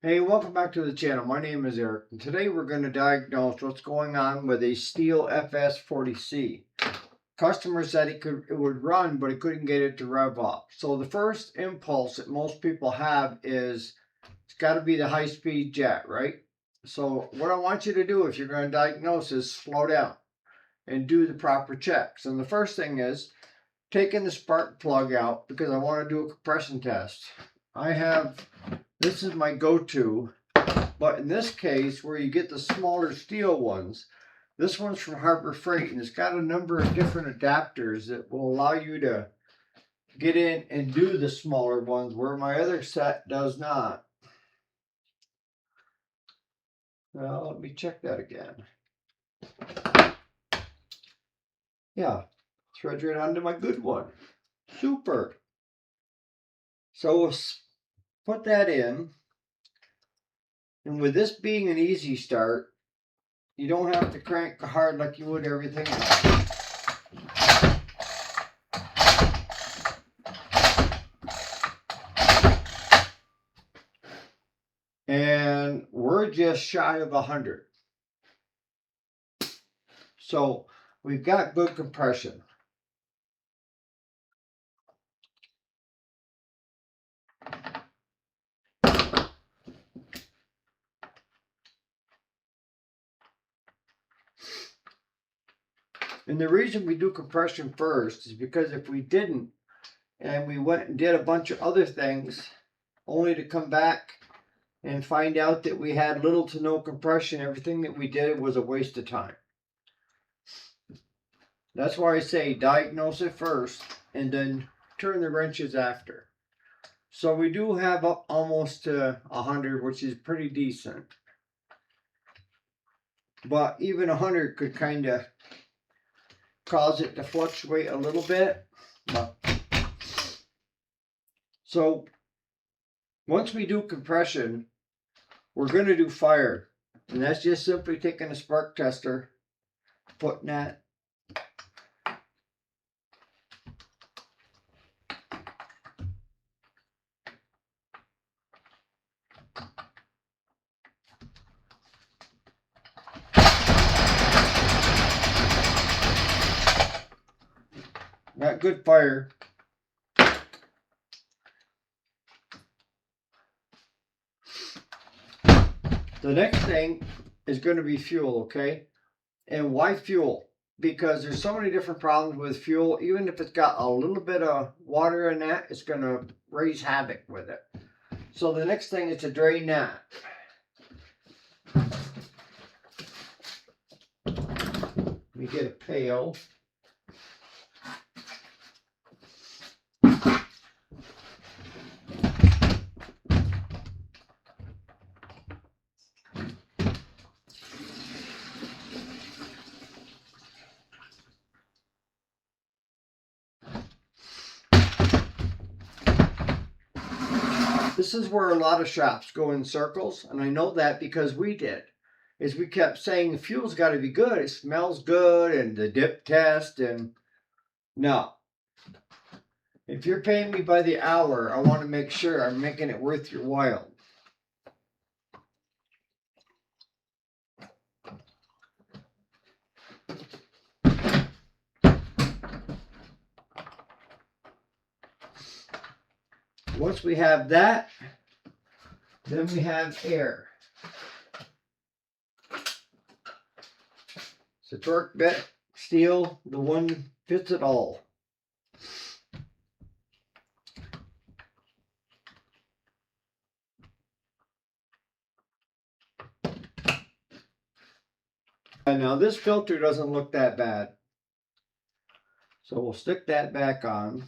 Hey, welcome back to the channel. My name is Eric, and today we're going to diagnose what's going on with a Stihl FS40C. Customer said it would run, but he couldn't get it to rev up. So the first impulse that most people have is it's got to be the high-speed jet, right? So what I want you to do if you're going to diagnose is slow down and do the proper checks. And the first thing is taking the spark plug out because I want to do a compression test. This is my go-to, but in this case, where you get the smaller Stihl ones, this one's from Harbor Freight, and it's got a number of different adapters that will allow you to get in and do the smaller ones, where my other set does not. Well, let me check that again. Yeah, threads right onto my good one. Super. So we'll put that in, and with this being an easy start, you don't have to crank hard like you would everything else. And we're just shy of 100. So we've got good compression. And the reason we do compression first is because if we didn't, and we went and did a bunch of other things, only to come back and find out that we had little to no compression, everything that we did was a waste of time. That's why I say diagnose it first and then turn the wrenches after. So we do have up almost to 100, which is pretty decent. But even 100 could kind of cause it to fluctuate a little bit. So once we do compression, we're going to do fire. And that's just simply taking a spark tester, putting that got good fire. The next thing is going to be fuel, okay? And why fuel? Because there's so many different problems with fuel. Even if it's got a little bit of water in that, it's going to raise havoc with it. So the next thing is to drain that. Let me get a pail. This is where a lot of shops go in circles, and I know that because we did. Is we kept saying the fuel's got to be good, it smells good, and the dip test, and no. If you're paying me by the hour, I want to make sure I'm making it worth your while. Once we have that, then we have air. It's a torque bit, Stihl, the one fits it all. And now this filter doesn't look that bad. So we'll stick that back on.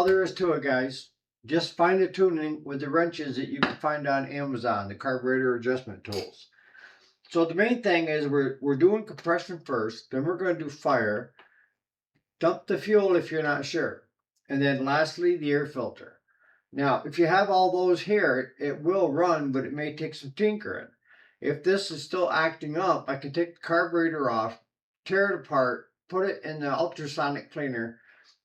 there is to it, guys. Just find the tuning with the wrenches that you can find on Amazon, the carburetor adjustment tools. So the main thing is we're doing compression first, then we're going to do fire, dump the fuel if you're not sure, and then lastly the air filter. Now, if you have all those here, it will run, but it may take some tinkering. If this is still acting up, I can take the carburetor off, tear it apart, put it in the ultrasonic cleaner,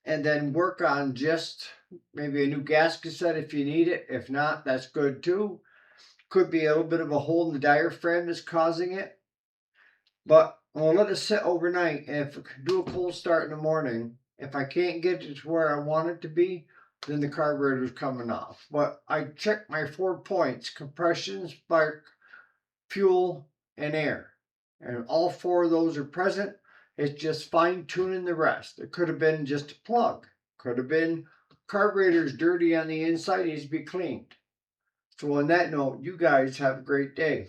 and then work on just maybe a new gasket set if you need it. If not, that's good too. Could be a little bit of a hole in the diaphragm that's causing it. But I'll let it sit overnight, and if I can do a cold start in the morning, if I can't get it to where I want it to be, then the carburetor's coming off. But I checked my 4 points: compression, spark, fuel, and air. And all 4 of those are present. It's just fine tuning the rest. It could have been just a plug. Could have been carburetor's dirty on the inside, needs to be cleaned. So on that note, you guys have a great day.